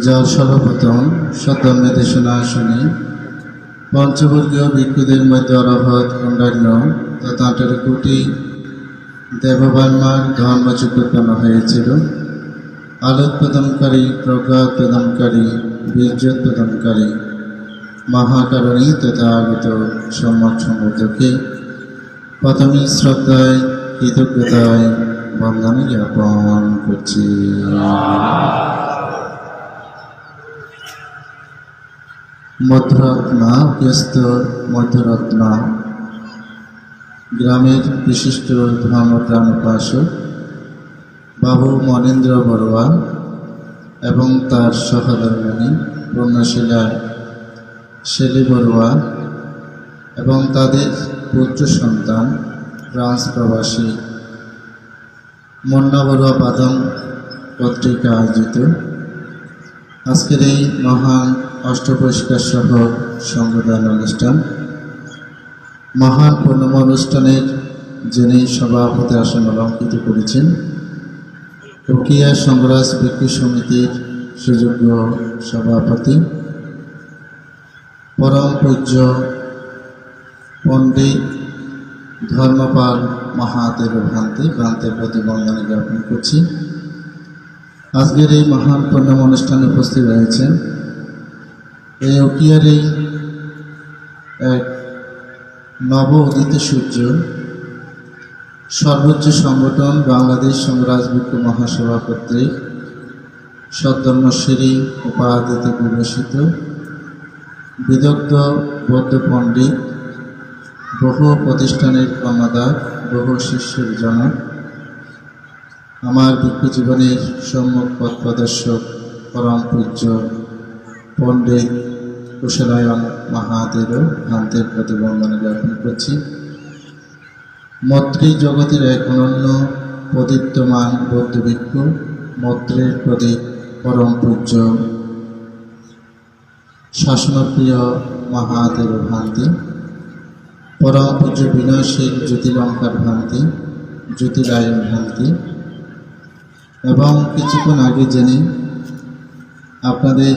যার সর্বপ্রথম সত্য নির্দেশনা শুনি পঞ্চবর্গীয় ভিক্ষুদের মধ্যে অরহৎ অন্যান্য তথা 18 কোটি দেববর্মার ধর্মযুগ উৎপন্ন হয়েছিল। আলোক প্রদানকারী, প্রজ্ঞা প্রদানকারী, বীর্য প্রদানকারী, মহাকারণী তথা আগত সম্যক সমুদ্রকে প্রথমে শ্রদ্ধায় কৃতজ্ঞতায় বন্দনা জ্ঞাপন করছি। মধ্যরত্না ব্যস্ত মধ্যরত্না গ্রামের বিশিষ্ট ধর্মপ্রাণ উপাসক বাবু মনেন্দ্র বড়ুয়া এবং তার সহধর্মিণী পূর্ণশীলা শেলি বড়ুয়া এবং তাদের পুত্র সন্তান ফ্রান্স প্রবাসী মুন্না বড়ুয়া বাদন পত্রিকা আয়োজিত আজকের এই মহান অষ্টপরিষ্কার সহ সংবিধান অনুষ্ঠান, মহান পূর্ণম অনুষ্ঠানের যিনি সভাপতি আসন অলঙ্কৃত করেছেন উকিয়া সংগ্রাস ভিক্ষু সমিতির সুযোগ্য সভাপতি পরম পূজ্য পণ্ডিত ধর্মপাল মহাদেব ভ্রান্তের প্রতি বন্দনা জ্ঞাপন করছি। আজকের এই মহান পূর্ণম অনুষ্ঠানে উপস্থিত রয়েছেন এই উকিয়ার এই এক নব উদিত সূর্য সর্বোচ্চ সংগঠন বাংলাদেশ সংগ্রাস ভিক্ষু মহাসভা কর্তৃক সদ্ধর্মশ্রী উপাধিতে বিভূষিত বিদগ্ধ বৌদ্ধ পণ্ডিত, বহু প্রতিষ্ঠানের কর্ণধার, বহু শিষ্যের জনক, আমার ভিক্ষু জীবনের সম্মুখ পথ প্রদর্শক পরম পূজ্য পণ্ডিত কুশলায়ন মহাদেব ভ্রান্তের প্রতি বন্দনা জ্ঞাপন করছি। মৈত্রী জগতের এক অনন্য প্রদীপ্তমান বৌদ্ধ ভিক্ষু মৈত্রের প্রদীপ পরম পূজ্য শাসনপ্রিয় মহাদেব ভ্রান্তি, পরম পূজ্য বিনয়শীল জ্যোতিলঙ্কার ভ্রান্তি, জ্যোতিরায়ণ ভ্রান্তি এবং কিছুক্ষণ আগে জেনে আপনাদের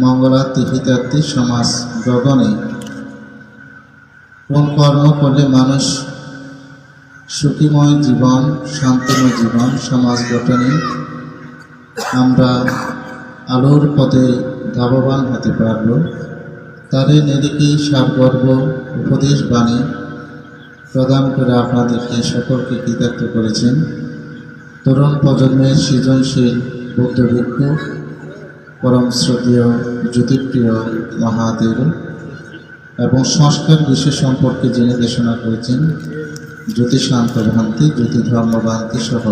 মঙ্গলার্থী হিতার্থী সমাজ গগনে কোন কর্ম করলে মানুষ সুখীময় জীবন, শান্তিময় জীবন, সমাজ গঠনে আমরা আলোর পথে ধাবমান হতে পারব, তারই নিরিখেই সারগর্ভ উপদেশ বাণী প্রদান করে আপনাদেরকে সকলকে কৃতার্থ করেছেন তরুণ প্রজন্মের সৃজনশীল বৌদ্ধ ভিক্ষু পরম শ্রদ্ধেয় জ্যোতিপ্রিয় মহাদেব এবং সংস্কার বিষয় সম্পর্কে যিনি দেশনা করেছেন জ্যোতিশান্ত ভ্রান্তি, জ্যোতি ধর্মভ্রান্তি সহ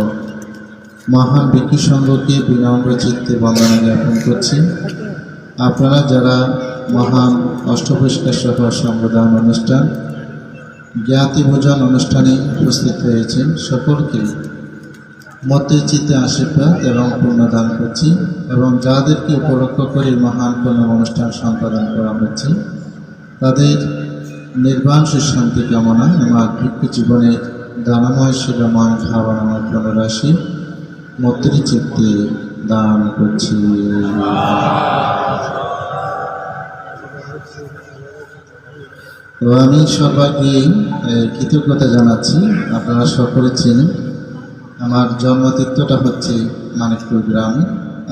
মহান ভিক্ষু সংঘকে বিনম্র চিত্তে বন্দনা জ্ঞাপন করছি। আপনারা যারা মহান অষ্টপরিষ্কার সহ সংবিধান অনুষ্ঠান জ্ঞাতিভোজন অনুষ্ঠানে উপস্থিত হয়েছেন সকলকে মতের চিত্তে আশীর্বাদ এবং পুণ্যদান করছি এবং যাদেরকে উপলক্ষ করে মহান কোনো অনুষ্ঠান সম্পাদন করা হচ্ছে তাদের নির্বাণ সুশান্তি কামনায় আমার ভিক্ষু জীবনের দানময় শিলময় ভাবনাময় প্রাণরাশি মৈত্রী চিত্তে দান করছি। তো আমি সবাইকে কৃতজ্ঞতা জানাচ্ছি। আপনারা সকলে চেনেন আমার জন্মতীর্থটা হচ্ছে মানিকপুর গ্রামে।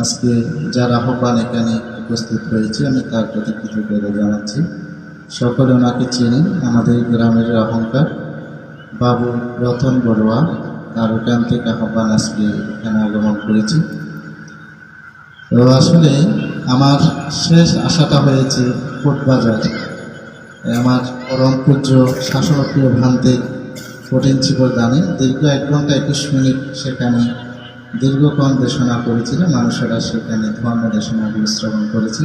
আজকে যার আহ্বান এখানে উপস্থিত হয়েছে আমি তার প্রতি কৃতজ্ঞতা জানাচ্ছি। সকলে ওনাকে চেনেন, আমাদের গ্রামের অহংকার বাবু রতন বড়ুয়া, তার ওখান থেকে আহ্বান আজকে এখানে আগমন করেছি। তো আসলে আমার শেষ আশাটা হয়েছে কোটবাজার, আমার পরম পূজ্য শাসনপ্রিয় ভান্তে কঠিন দানে দীর্ঘ 1 ঘন্টা 21 মিনিট সেখানে দীর্ঘক্ষণ দেশনা করেছিল। মানুষেরা সেখানে ধর্ম দেশনাগুলো শ্রবণ করেছে।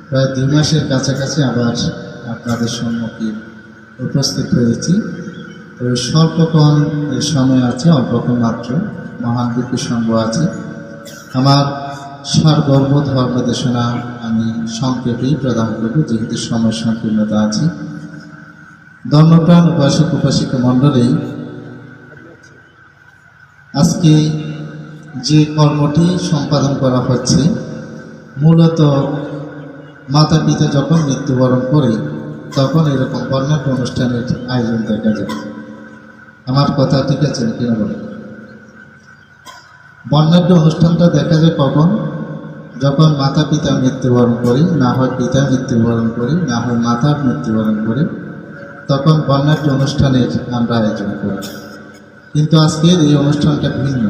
প্রায় 2 মাসের কাছাকাছি আবার আপনাদের সম্মুখে উপস্থিত হয়েছি। তো স্বল্পক্ষণ এই সময় আছে, অল্পক্ষণ মাত্র মহান বিজ্ঞ সংঘ আছে। আমার সারগর্ভ ধর্ম দেশনা আমি সংক্ষেপেই প্রদান করব, যেহেতু সময় সংকীর্ণতা আছে। ধর্মপ্রাণ উপাসক উপাসিকা মণ্ডলী, আজকে যে কর্মটি সম্পাদন করা হচ্ছে, মূলত মাতা পিতা যখন মৃত্যুবরণ করে তখন এরকম বর্ণাঢ্য অনুষ্ঠানের আয়োজন দেখা যায়। আমার কথা ঠিক আছে কিনা বলে? বর্ণাঢ্য অনুষ্ঠানটা দেখা যায় কখন? যখন মাতা পিতা মৃত্যুবরণ করে, না হয় পিতা মৃত্যুবরণ করে, না হয় মাতার মৃত্যুবরণ করে, তখন বর্ণাঢ্য অনুষ্ঠানের আমরা আয়োজন করি। কিন্তু আজকের এই অনুষ্ঠানটা ভিন্ন।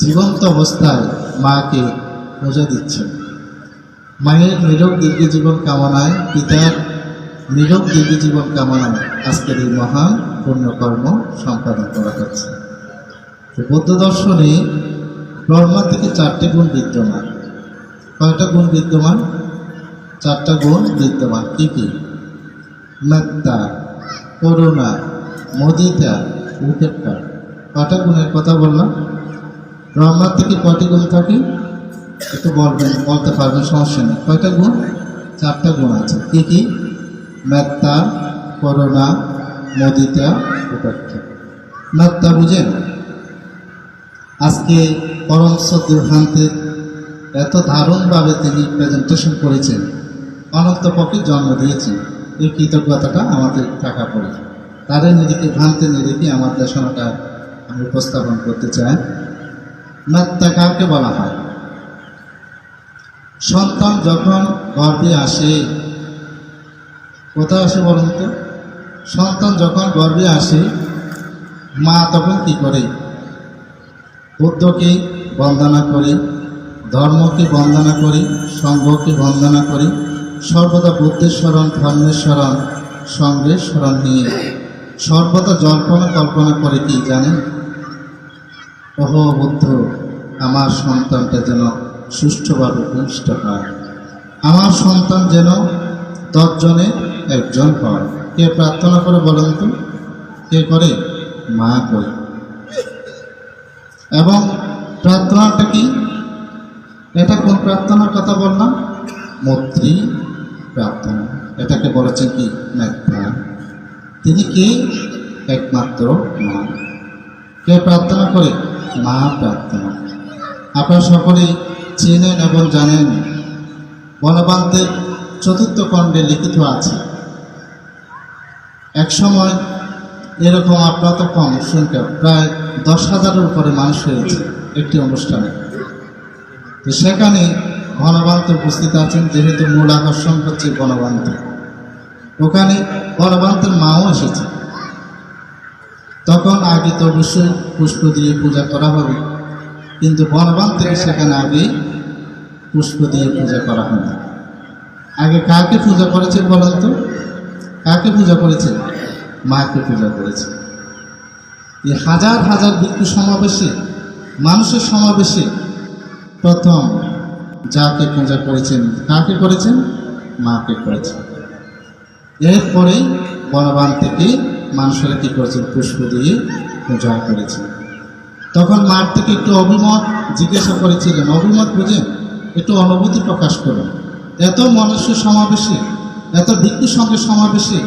জীবন্ত অবস্থায় মাকে পূজা দিচ্ছেন। মায়ের নিরোগ দীর্ঘ জীবন কামনায়, পিতার নিরোগ দীর্ঘ জীবন কামনায় আজকের এই মহান পুণ্যকর্ম সম্পাদন করা হচ্ছে। বৌদ্ধ দর্শনে ব্রহ্মা থেকে 4টে গুণ বিদ্যমান। কয়টা গুণ বিদ্যমান? 4টা গুণ বিদ্যমান। কি কি? মেত্তা, করুণা, মুদিতা, উপেক্ষা। কয়টা গুণের কথা বললাম? ব্রহ্মার থেকে কয়টি গুণ থাকে? একটু বলবেন, বলতে পারবেন, সমস্যা নেই। কয়টা গুণ? 4টা গুণ আছে। কি কি? মেত্তা, করুণা, মুদিতা, উপেক্ষা। মেত্তা বুঝেন? আজকে পরম সদ্ভান্তের এত দারুণভাবে তিনি প্রেজেন্টেশন করেছেন, অনন্তপক্ষে জন্ম দিয়েছেন। এই কৃতজ্ঞতাটা আমাদের থাকা পড়ে। তাদের নিরিখে, ভ্রান্তের নিরিখে আমার দেশনাটা আমি উপস্থাপন করতে চাই। মেত্তা কাকে বলা হয়? সন্তান যখন গর্ভে আসে, কোথায় আসে বলুন তো? সন্তান যখন গর্ভে আসে, মা তখন কি করে? বুদ্ধকে বন্দনা করি, ধর্মকে বন্দনা করি, সংঘকে বন্দনা করি, সর্বদা বুদ্ধের স্মরণ, ধর্মের স্মরণ, সঙ্গের স্মরণ নিয়ে সর্বদা জল্পনা কল্পনা করে কি জানেন? ওহো বুদ্ধ, আমার সন্তানটা যেন সুষ্ঠুভাবে পুষ্ট হয়, আমার সন্তান যেন 10 জনে 1 জন হয়। কে প্রার্থনা করে বলেন তো? কে করে? মা করে। এবং প্রার্থনাটা কি? এটা কোন প্রার্থনার কথা বললাম? মৈত্রী প্রার্থনা। এটাকে বলেছেন কি? মেত্তা। তিনি কি? একমাত্র মা। কে প্রার্থনা করে? মা প্রার্থনা। আপনারা সকলেই চেনেন এবং জানেন, বনবান্তের 4র্থ খণ্ডে লিখিত আছে, এক সময় এরকম, আপনারা তো কম সংখ্যা, প্রায় 10,000-এর উপরে মানুষ হয়েছে একটি অনুষ্ঠানে। তো সেখানে বনবান্ত উপস্থিত আছেন, যেহেতু মূল আকর্ষণ হচ্ছে বনবান্ত। ওখানে বনবান্তের মাও এসেছে। তখন আগে তো অবশ্যই পুষ্প দিয়ে পূজা করা হবে, কিন্তু বনবান্তের সেখানে আগে পুষ্প দিয়ে পূজা করা হবে। আগে কাকে পূজা করেছে বলেন তো? কাকে পূজা করেছে? মাকে পূজা করেছে। এই হাজার হাজার ভিক্ষু সমাবেশে, মানুষের সমাবেশে প্রথম যাকে পূজা করেছেন, কাকে করেছেন? মাকে করেছেন। এরপরে বনবান থেকে মানুষেরা কী করেছেন? পুষ্প দিয়ে পূজা করেছেন। তখন মার থেকে একটু অভিমত জিজ্ঞাসা করেছিলেন। অভিমত বুঝেন? একটু অনুভূতি প্রকাশ করুন। এত মানুষের সমাবেশে, এত ভিক্ষু সঙ্গে সমাবেশে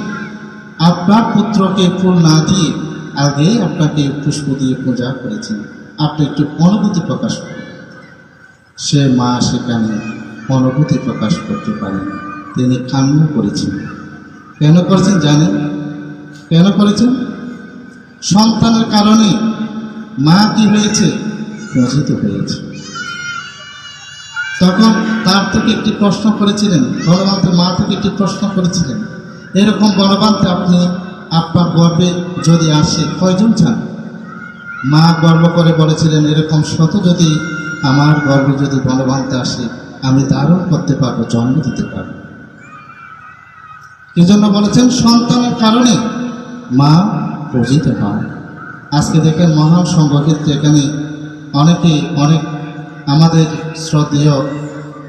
আপনার পুত্রকে ফুল না দিয়ে আগে আপনাকে পুষ্প দিয়ে পূজা করেছেন, আপনি একটু অনুভূতি প্রকাশ করুন। সে মা সেখানে অনুভূতি প্রকাশ করতে পারেন, তিনি কান্না করেছেন। কেন করেছেন জানেন? কেন করেছেন? সন্তানের কারণে মা কি হয়েছে? পূজিত হয়েছে। তখন তার থেকে একটি প্রশ্ন করেছিলেন, বলবান্তের মা থেকে একটি প্রশ্ন করেছিলেন, এরকম বলবান্তে আপনি আপনার গর্বে যদি আসে কয়জন চান? মা গর্ব করে বলেছিলেন, এরকম শত যদি আমার গর্বে যদি বলবান্তে আসে আমি ধারণ করতে পারবো, জন্ম দিতে পারবো। এই জন্য বলেছেন সন্তানের কারণে মা পূজিত হয়। আজকে দেখেন মহান সংঘক্ষেত্রে এখানে অনেক আমাদের শ্রদ্ধেয়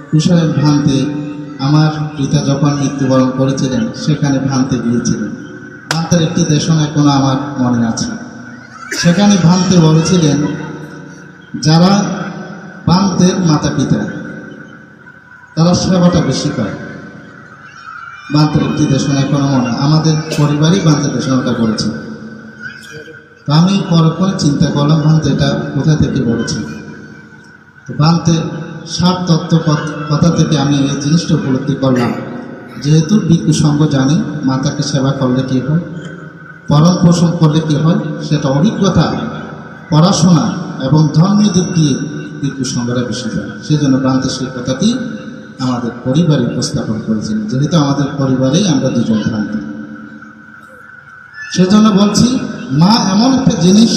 কুশলের ভ্রান্তে আমার পিতা যখন মৃত্যুবরণ করেছিলেন সেখানে ভ্রান্তে গিয়েছিলেন। ভ্রান্তের একটি দেশনা এখনো আমার মনে আছে। সেখানে ভ্রান্তে বলেছিলেন যারা ভ্রান্তের মাতা পিতা তারা সেবাটা বেশি করে। ভ্রান্তের একটি দেশনা এখনো মনে, আমাদের পরিবারই ভ্রান্তের দেশনাটা করেছে। তো আমি পরক্ষণে চিন্তা করলাম ভ্রান্তে এটা কোথা থেকে বলেছি। তো ভ্রান্তে সাত তত্ত্ব কথা থেকে আমি এই জিনিসটা উপলব্ধি করলাম, যেহেতু ভিক্ষু সঙ্গ জানি মাতাকে সেবা করলে কী হয়, পরম পোষণ করলে কী হয়, সেটা অভিজ্ঞতা, পড়াশোনা এবং ধর্মীয় দিক দিয়ে ভিক্ষু সঙ্গরা বেশি হয়। সেই জন্য ভ্রান্তে সেই কথাটি আমাদের পরিবারে উপস্থাপন করেছিলেন, যেহেতু আমাদের পরিবারেই আমরা দুজন ভ্রান্তি। সেজন্য বলছি মা এমন একটা জিনিস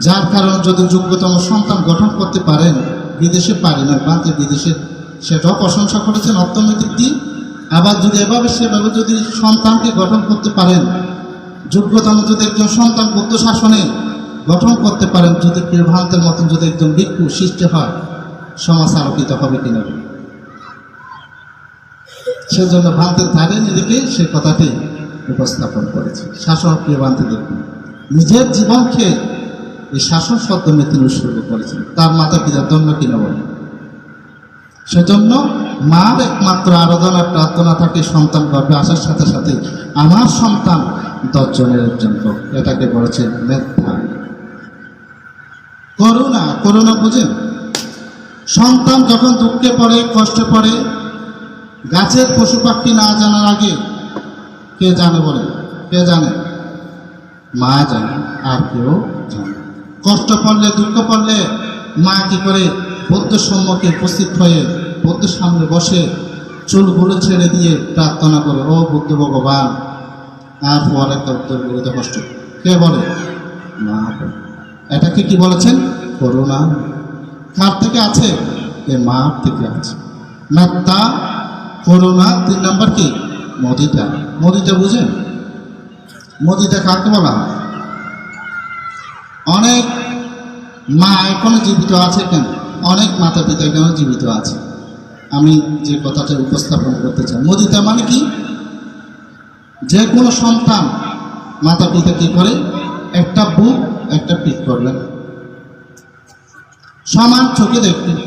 যার কারণে যদি যোগ্যতম সন্তান গঠন করতে পারেন, বিদেশে পারি না, ভ্রান্তি বিদেশে সেটাও প্রশংসা করেছেন অর্থনৈতিক দিক। আবার যদি সেভাবে যদি সন্তানকে গঠন করতে পারেন, যোগ্যতম যদি একজন সন্তান বুদ্ধ শাসনে গঠন করতে পারেন, যদি ভ্রান্তের মতন যদি একজন ভিক্ষু সৃষ্টি হয়, সমাজ আলোকিত হবে কিনা। সেজন্য ভ্রান্তের ধারে নিজেকে সে কথাটি উপস্থাপন করেছে। শাসন প্রিয় ভ্রান্তি দেখুন, নিজের জীবনকে এই শাসন শব্দমে তিনি উৎসর্গ করেছেন, তার মাতা পিতার জন্য কিনা বলে। সেজন্য মার একমাত্র আরাধনা প্রার্থনা থাকে সন্তান গর্ভে আসার সাথে সাথে আমার সন্তান 10 জনের একজন হোক, এটাকে বলেছেন মেধা। করুণা বুঝেন, সন্তান যখন দুঃখে পড়ে কষ্টে পড়ে, গাছের পশু পাখি না জানার আগে কে জানে বলে? কে জানে? মা জানে, আর কেউ জানে। কষ্ট পড়লে দুঃখ পড়লে মা কি করে বৌদ্ধের সম্মুখে উপস্থিত হয়ে বৌদ্ধের সামনে বসে চুলগুলো ছেড়ে দিয়ে প্রার্থনা করে, ও বুদ্ধ ভগবান আর পর একটা উত্তর বিরোধ কষ্ট। কে বলে? মা। এটাকে কি বলেছেন? করুণা। কার থেকে আছে? এ মা থেকে আছে। মেত্তা, করুণা, 3 নম্বর কি? মুদিতা। মুদিতা বুঝেন? মুদিতা কাকে বলা হয়? অনেক মা এখনো জীবিত আছে কেন? অনেক মাতা পিতা এখনো জীবিত আছে। আমি যে কথাটা উপস্থাপন করতে চাই, মুদিতা মানে কি? যে কোনো সন্তান মাতা পিতা কি করে? একটা বুক একটা পিঠ করবেন, সমান চোখে দেখবেন,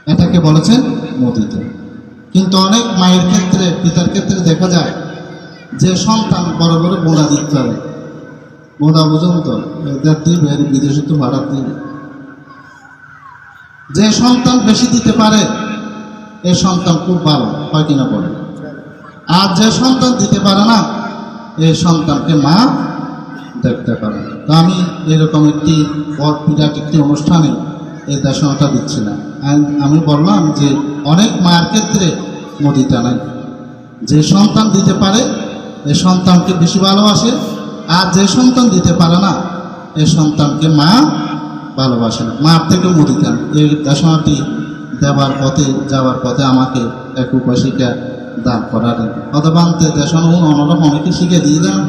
এটাকে বলেছেন মুদিতা। কিন্তু অনেক মায়ের ক্ষেত্রে পিতার ক্ষেত্রে দেখা যায় যে সন্তান বড় বড় বোঁদা দিতে হবে। বোঁদা বুঝুন তো, এদের দিবে, বিদেশে তো ভাড়া দিবে। যে সন্তান বেশি দিতে পারে এ সন্তান খুব ভালো হয় কিনা বলে। আর যে সন্তান দিতে পারে না এই সন্তানকে মা দেখতে পারে। তো আমি এরকম একটি বিরাট একটি অনুষ্ঠানে এই দেশনাটা দিচ্ছিলাম। আমি বললাম যে অনেক মায়ের ক্ষেত্রে মুদিতা নাই। যে সন্তান দিতে পারে এ সন্তানকে বেশি ভালোবাসে, আর যে সন্তান দিতে পারে না এ সন্তানকে মা ভালোবাসে না। মার থেকে মুদিতা। এই দেশনাটি দেবার পথে যাওয়ার পথে আমাকে এক উপাসিকা দান করার অথবান্তে দেশনা অন্যরকম অনেকে শিখে দিয়ে দেন।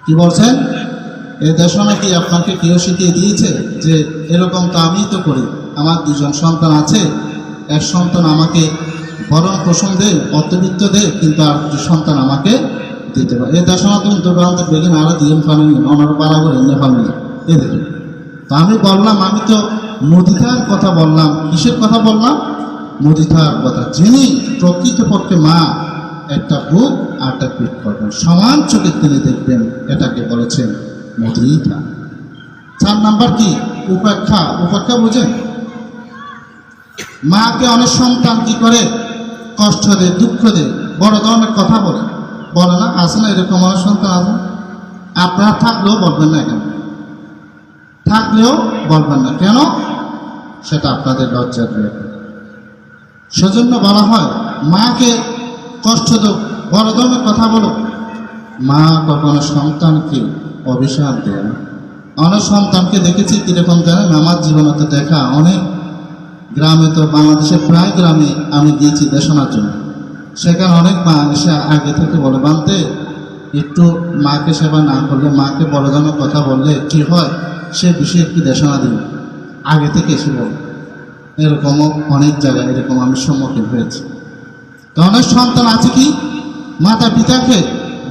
কি বলছেন? এই দেশনা কি আপনাকে কেউ শিখিয়ে দিয়েছে যে এরকম? তো আমি তো করি। আমার 2 জন সন্তান আছে, এক সন্তান আমাকে ভরণ পোষণ দেয়, অর্থবিত্ত দেয়, কিন্তু আর 2 সন্তান আমাকে দিতে পারে। এই দেশনা তুমি দুর্গান্ত বেগিন আরো দিয়ে ফানি ওনারা বাড়াবো এনে ফানি এদের। তো আমি বললাম, আমি তো মুদিতার কথা বললাম। কিসের কথা বললাম? মুদিতার কথা। যিনি প্রকৃতপক্ষে মা একটা বুক আর একটা পিঠ করবেন, সমান চোখে তিনি দেখবেন, এটাকে বলেছেন মুদিতা। 4 নম্বর কি? উপেক্ষা। উপেক্ষা বুঝেন? মাকে অনেক সন্তান কি করে? কষ্ট দেয়, দুঃখ দেয়, বড় ধরনের কথা বলে না? আছে না এরকম অনেক সন্তান? আছে। আপনারা থাকলেও বলবেন না, কেন? থাকলেও বলবেন না কেন? সেটা আপনাদের লজ্জার ব্যাপার। সেজন্য বলা হয় মাকে কষ্ট দাও, বড় ধরনের কথা বলো। মা কখনো সন্তানকে অভিশাপ দেয় না। অনেক সন্তানকে দেখেছি কীরকম জানেন, আমার জীবনে দেখা অনেক গ্রামে, তো বাংলাদেশের প্রায় গ্রামে আমি গিয়েছি দেশনার জন্য। সেখানে অনেক মা এসে আগে থেকে বলে, বানতে একটু মাকে সেবা না করলে, মাকে বড় ধরনের কথা বললে কী হয় সে বিষয়ে একটু দেশনা দিন, আগে থেকে এসে বল। এরকমও অনেক জায়গায় এরকম আমি সম্মুখীন হয়েছি। তো অনেক সন্তান আছে কি মাতা পিতাকে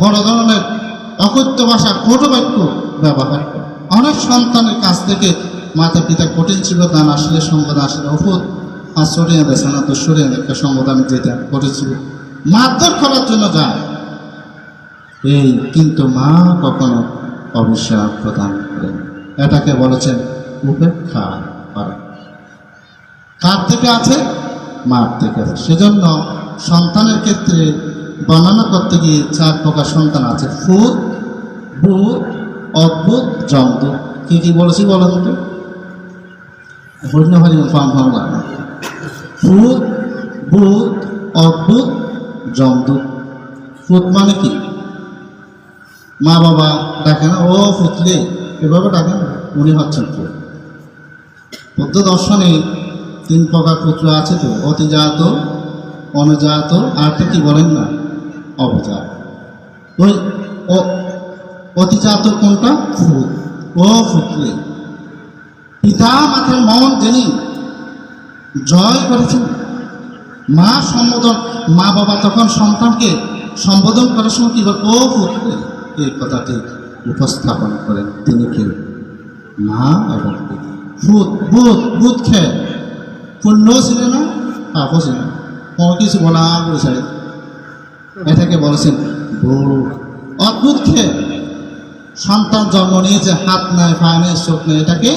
বড় ধরনের অকথ্য ভাষা, কটু বাক্য ব্যবহার করে। অনেক সন্তানের কাছ থেকে মাতা পিতা কঠিন ছিল, দান আসলে সম্বোধন আসলে ওষুধ আর সরিয়ে দেশে না, তো সরিয়ে একটা সম্বোধন যেটা করেছিল মারধর করার জন্য যায় এই, কিন্তু মা কখনো অভিশাপ প্রদান করেন। এটাকে বলেছেন উপেক্ষা করা। কার থেকে আছে? মার থেকে আছে। সেজন্য সন্তানের ক্ষেত্রে বর্ণনা করতে গিয়ে 4 প্রকার সন্তান আছে: ফুত, ভূত, অদ্ভুত, জমদূত। কি কি বলেছি বলেন তো? হরিণভারী ফার্ম বাংলা। ফুত, ভূত, অদ্ভুত, জমদূত। ফুত মানে কি? মা বাবা ডাকে না, ও ফুতলে, এভাবে ডাকে না, উনি হচ্ছেন ফুত। বৌদ্ধ দর্শনে 3 প্রকার পুত্র আছে তো, অতিজাত, অনুজাত, আরটা কি বলেন না, অবজাত। ওই অতিজাত কোনটা? ফুত। ও ফুতলে, পিতা মাতার মন যিনি জয় করেছেন। মা সম্বোধন, মা বাবা তখন সন্তানকে সম্বোধন করার সময় কি বল? ও ফুতলে, এই কথাটি উপস্থাপন করেন তিনি কে? মা এবং পিতা। ভূত, ভূত, ভূত খেয়ে পুণ্য ছিল না, পাপও ছিল না, কোনো কিছু বলা বলেছে, এটাকে বলেছেন ভূত। অদ্ভুত খেয়ে সন্তান জন্ম নিয়েছে, হাত নাই, পা নেই, চোখ নেই, এটাকে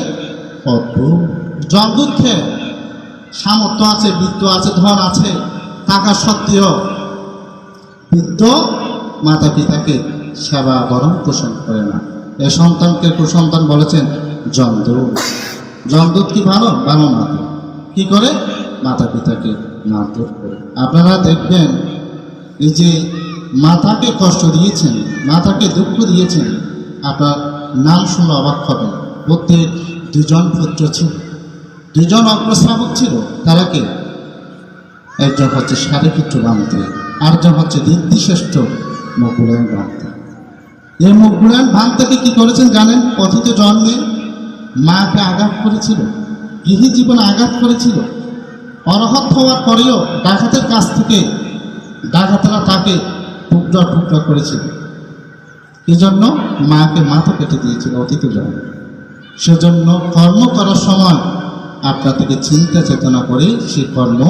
অদ্ভুত। জমদূত খেয়ে সামর্থ্য আছে, বিত্ত আছে, ধন আছে, টাকা সত্ত্বেও বৃদ্ধ মাতা পিতাকে সেবা বরণ পোষণ করে না, এ সন্তানকে কুসন্তান বলেছেন জমদূত। জমদূত কি ভালো? ভালো না। কি করে? মাতা পিতাকে মারধর করে। আপনারা দেখবেন এই যে মাতাকে কষ্ট দিয়েছেন, মাতাকে দুঃখ দিয়েছেন, আপনার নাম শুনে অবাক হবেন। বুদ্ধের 2 জন পুত্র ছিল, 2 জন অগ্রশ্রাবক ছিল। তারা কে? একজন হচ্ছে সারিপুত্র বান্তি, আরেকজন হচ্ছে দিব্যশ্রেষ্ঠ মুকুলায়ন বান্তি। এই মুকুলায়ন বান্তিকে কি করেছেন জানেন? পতিত জন্মে মাকে আঘাত করেছিল, গৃহী জীবনে আঘাত করেছিল। অরহত হওয়ার পরেও ডাকাতের কাছ থেকে ডাকাতেরা তাকে টুকরা টুকরা করেছিল। এই জন্য মাকে মাথা কেটে দিয়েছিল অতীত জন্মে। সেজন্য কর্ম করার সময় আপনাদেরকে চিন্তা চেতনা করে সেই কর্ম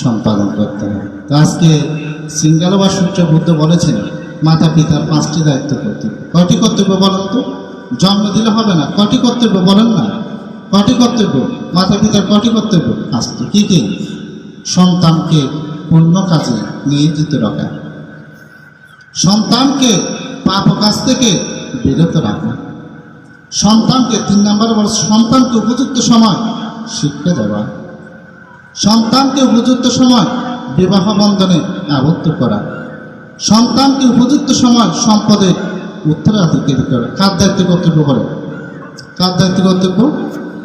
সম্পাদন করতে হবে। তো আজকে সিঙ্গালবা সূত্রে বুদ্ধ বলেছেন মাতা পিতার 5টি দায়িত্ব কর্তব্য। কয়টি কর্তব্য বলেন তো? জন্ম দিলে হবে না, কয়টি কর্তব্য বলেন না? কয়টি কর্তব্য? মাতা পিতার কয়টি কর্তব্য? 5টি। কি কি? সন্তানকে পুণ্য কাজে নিয়োজিত রাখা, সন্তানকে পাপ কাজ থেকে বিরত রাখা, সন্তানকে 3 নম্বরে বলে সন্তানকে উপযুক্ত সময় শিক্ষা দেওয়া, সন্তানকে উপযুক্ত সময় বিবাহ বন্ধনে আবদ্ধ করা, সন্তানকে উপযুক্ত সময় সম্পদে উত্তরাধিকারী করা। কার দায়িত্ব কর্তব্য করে? কার দায়িত্ব কর্তব্য?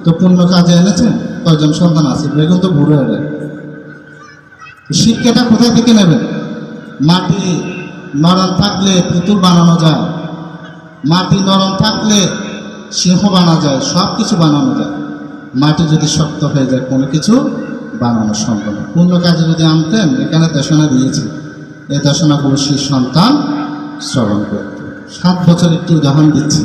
তো পুণ্য কাজে এনেছেন, কয়জন সন্তান আছে? বেগুন তো ঘুরে এলে। শিক্ষাটা কোথায় থেকে নেবেন? মাটি নরম থাকলে পুতুল বানানো যায়, মাটি নরম থাকলে সিংহ বানানো যায়, সব কিছু বানানো যায়। মাটি যদি শক্ত হয়ে যায় কোনো কিছু বানানো সম্ভব না। পুণ্য কাজে যদি আনতেন, এখানে দেশনা দিয়েছে, এই দেশনাগুলো সেই সন্তান শ্রবণ করত। 7 বছর একটি উদাহরণ দিচ্ছি।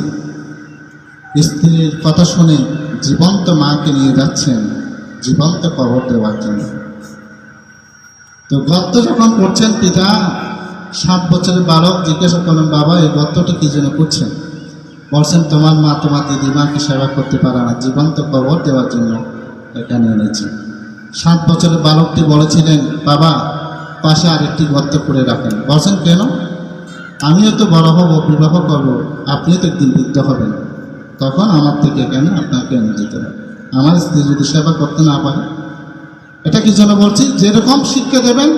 স্ত্রীর কথা শুনে জীবন্ত মাকে নিয়ে যাচ্ছেন জীবন্ত কবর দেওয়ার জন্য। তো গর্ত যখন করছেন, পিতা 7 বছরের বালক জিজ্ঞাসা করলেন, বাবা এই গর্তটি কি জন্য করছেন? বলছেন, তোমার মা তোমার দিদিমাকে সেবা করতে পারে না, জীবন্ত কবর দেওয়ার জন্য এখানে এনেছি। 7 বছরের বালকটি বলেছিলেন, বাবা পাশে আরেকটি গর্ত করে রাখেন। বলছেন, কেন? আমিও তো বড় হব, বিবাহ করব, আপনিও তো একদিন বৃদ্ধ হবেন, তখন আমার থেকে কেন আপনাকে এনে যেতে হবে? আমার স্ত্রী যদি সেবা করতে না পারে। এটা কি জন্য বলছি, যেরকম শিক্ষা দেবেন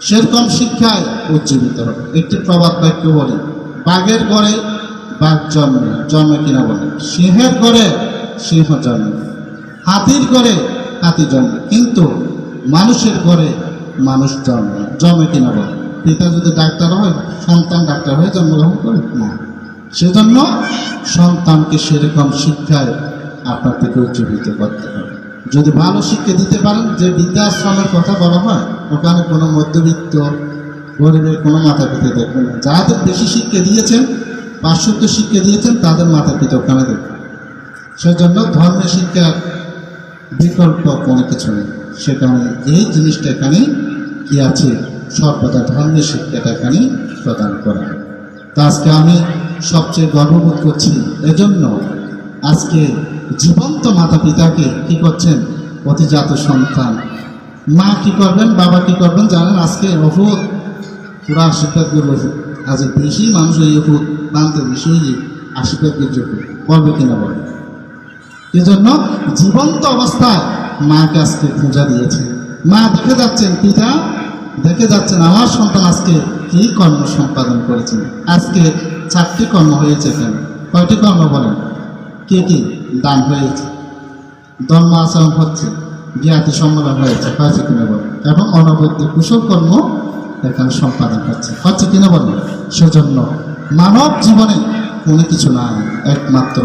সেরকম শিক্ষায় উজ্জীবিত হবে। একটি প্রবাদ বাক্য বলি, বাঘের ঘরে বাঘ জন্মে, জন্মে কিনা বলে, সিংহের ঘরে সিংহ জন্মে, হাতির ঘরে হাতি জন্মে, কিন্তু মানুষের ঘরে মানুষ জন্মে, জন্মে কিনা বলে। পিতা যদি ডাক্তার হয়, সন্তান ডাক্তার হয়ে জন্মগ্রহণ করে না। সেজন্য সন্তানকে সেরকম শিক্ষায় আপনার থেকে উজ্জীবিত করতে হবে। যদি ভালো শিক্ষা দিতে পারেন, যে বৃদ্ধাশ্রমের কথা বলা হয়, ওখানে কোনো মধ্যবিত্ত গরিবের কোনো মাতা পিতা দেখবেন না। যাদের বেশি শিক্ষা দিয়েছেন, পাশ্চাত্য শিক্ষা দিয়েছেন, তাদের মাতা পিতা ওখানে দেখবেন। সেজন্য ধর্মের শিক্ষার বিকল্প কোনো কিছু নেই। সেখানে এই জিনিসটা এখানে কি আছে, সর্বদা ধর্মের শিক্ষাটা এখানে প্রদান করা। তা আজকে আমি সবচেয়ে গর্ববোধ করছি এজন্য, আজকে জীবন্ত মাতা পিতাকে কি করছেন, অতিজাত সন্তান মা কি করবেন, বাবা কি করবেন জানেন? আজকে ওষুধ পুরো আশীর্বাদ করবে। আজ বেশি মানুষ এই ওষুধ বানতে বেশি আশীর্বাদ করবে কিনা বলে। এই জন্য জীবন্ত অবস্থায় মাকে আজকে পূজা দিয়েছে। মা দেখে যাচ্ছেন, পিতা দেখে যাচ্ছেন আমার সন্তান আজকে কি কর্ম সম্পাদন করেছেন। আজকে 4টি কর্ম হয়েছে। কেন? কয়টি কর্ম বলেন? কি কি? দান হয়েছে, ধর্ম আচরণ হচ্ছে, জ্ঞাতি সম্মেলন হয়েছে, হয়েছে কিনা বলেন, এবং অনবদ্য কুশল কর্ম এখানে সম্পাদন হচ্ছে কিনা বলেন। সেজন্য মানব জীবনে কোনো কিছু নাই, একমাত্র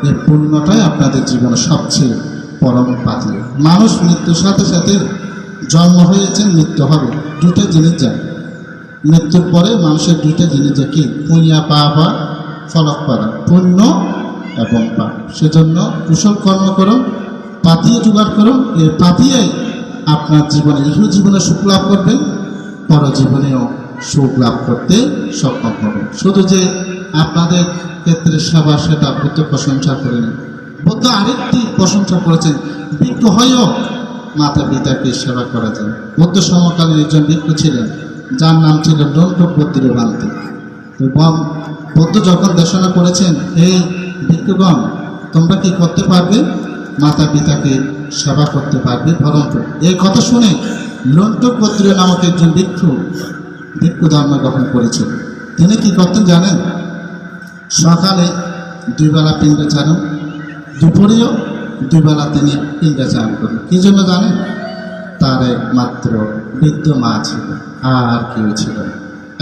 এই পুণ্যটাই আপনাদের জীবনে সবচেয়ে পরম পাতি। মানুষ মৃত্যুর সাথে সাথে জন্ম হয়েছে, মৃত্যু হবে, দুটো জিনিস যায়। মৃত্যুর পরে মানুষের দুইটা জিনিস যায়, কি? পুণ্যা পাপ বা ফলক পাওয়া, পুণ্য এবং পাপ। সেজন্য কুশল কর্ম করুন, পাতিয়ে জোগাড় করুন। এই পাতিয়েই আপনার জীবনে ইহ জীবনে সুখ লাভ করবেন, পরজীবনেও সুখ লাভ করতে সক্ষম হবেন। শুধু যে আপনাদের ক্ষেত্রে সেবা, সেটা বুদ্ধ প্রশংসা করেন। বুদ্ধ আরেকটি প্রশংসা করেছেন, ভিক্ষু হয়েও মাতা পিতাকে সেবা করা যায়। বুদ্ধ সমকালীন একজন ভিক্ষু ছিলেন, যার নাম ছিল লন্ঠপদ্রী বান্তি। বুদ্ধ যখন দেশনা করেছেন, এই ভিক্ষুগণ তোমরা কি করতে পারবে? মাতা পিতাকে সেবা করতে পারবে। পরন্তু এই কথা শুনে লন্ঠপদ্রী নামক একজন ভিক্ষু ধর্ম গ্রহণ করেছিল। তিনি কি করতেন জানেন? সকালে 2 বেলা পিণ্ডাচারণ, দুপুরেও 2 বেলা তিনি পিণ্ডাচারণ করেন। কি জন্য জানেন? তার একমাত্র বৃদ্ধ মা ছিল, আর কেউ ছিল না।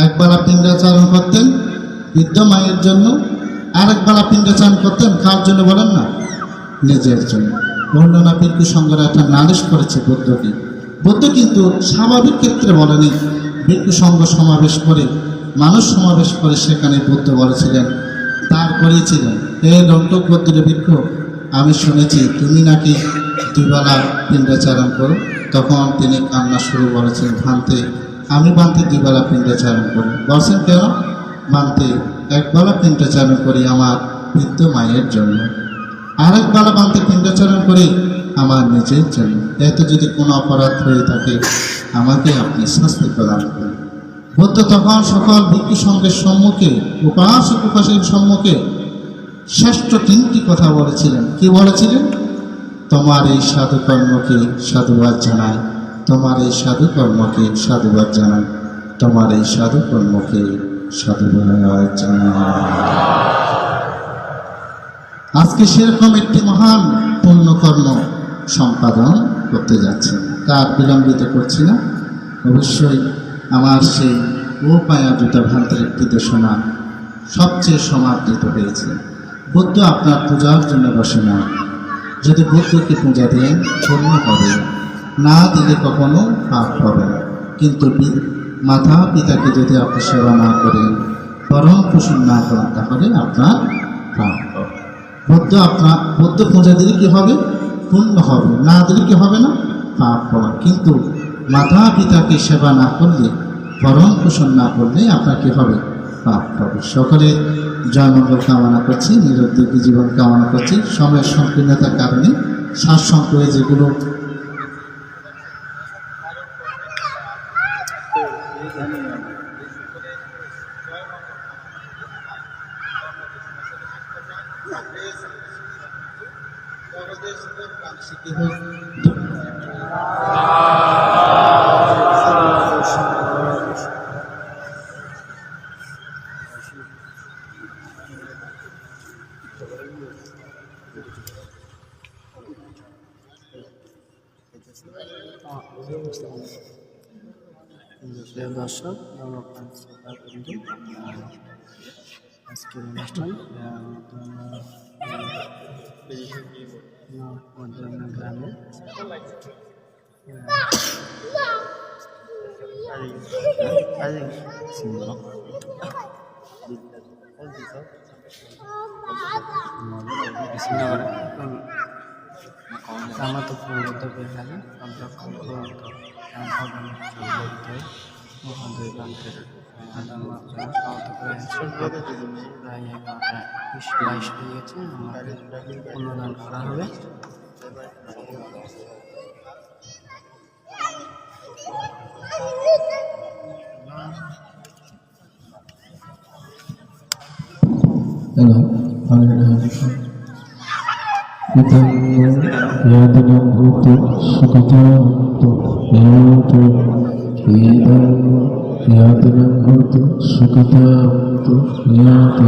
1 বেলা পিণ্ডাচারণ করতেন বৃদ্ধ মায়ের জন্য, আর 1 বেলা পিণ্ডাচারণ করতেন কার জন্য বলেন না? নিজের জন্য। বর্ণনা ভিক্ষু সংঘরা একটা নালিশ করেছে বুদ্ধকে। বুদ্ধ কিন্তু স্বাভাবিক ক্ষেত্রে বলেনি। ভিক্ষু সংঘ সমাবেশ করে, মানুষ সমাবেশ করে, সেখানে বুদ্ধ বলেছিলেন, দাঁড় করিয়েছিলেন, হে লন্ঠপদ্রী ভিক্ষু, আমি শুনেছি তুমি নাকি 2 বেলা পিণ্ডাচারণ করো। তখন তিনি কান্না শুরু করেছেন, আমি বান্তে 2 বেলা পিণ্ডাচারণ করি। বলছেন কেন? বান্তে 1 বেলা পিণ্ডাচারণ করি আমার বৃদ্ধ মায়ের জন্য, আর 1 বেলা বান্তে পিণ্ডাচারণ করি আমার নিজের জন্য। এতে যদি কোনো অপরাধ হয়ে থাকে আমাকে আপনি শাস্তি প্রদান করেন। বুদ্ধ তখন সকল ভিক্ষু সংঘের সম্মুখে, উপাসক উপাসকের সম্মুখে শ্রেষ্ঠ 3টি কথা বলেছিলেন। কি বলেছিলেন? তোমার এই সাধুকর্মকে সাধুবাদ জানাই, তোমার এই সাধুকর্মকে সাধুবাদ জানাই, তোমার এই সাধুকর্মকে সাধুবাদ জানাই। আজকে সেরকম একটি মহান পুণ্যকর্ম সম্পাদন করতে যাচ্ছেন। তার বিলম্বিত করছি না। অবশ্যই আমার সেই উপায়া দুটা ভ্রান্তের নির্দেশনা সবচেয়ে সমাদৃত হয়েছে। বুদ্ধ আপনার পূজার জন্য বসে না। যদি বুদ্ধকে পূজা দেন পূর্ণ হবে, না দিলে কখনো পাপ হবে না। কিন্তু মাতা পিতাকে যদি আপনি সেবা না করেন, পরম পোষণ না করেন, তাহলে আপনার পাপ হবে। বুদ্ধ পূজা দিলে কি হবে? পূর্ণ হবে, না দিলে কি হবে না? পাপ হবে। কিন্তু মাতা পিতাকে সেবা না করলে, ভরণ পোষণ না করলে আপনার কি হবে? পাপ হবে। সকলে জয়মঙ্গল কামনা করছি, নিরুদ্যোগী জীবন কামনা করছি। সময়ের সংকীর্ণতার কারণে শ্বাস-সংক্রমণে যেগুলো প্রিয় দর্শক, কিন্তু আজকের অনুষ্ঠান মধ্যমা গ্রামে আমার তো পূর্ণত বের গেলে আমরা দুই প্রান্তের প্রায় 22 হয়ে গেছে। আমাদের অনুদান করা হবে। Hello, yadinam hotu sukatantu yatu yadinam hotu sukatantu yatu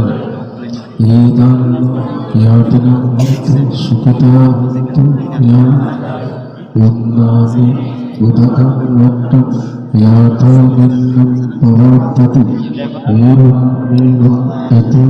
yadinam hotu sukatantu yatu unnami udakam vattu yatu minnam pavatatu evam evam etu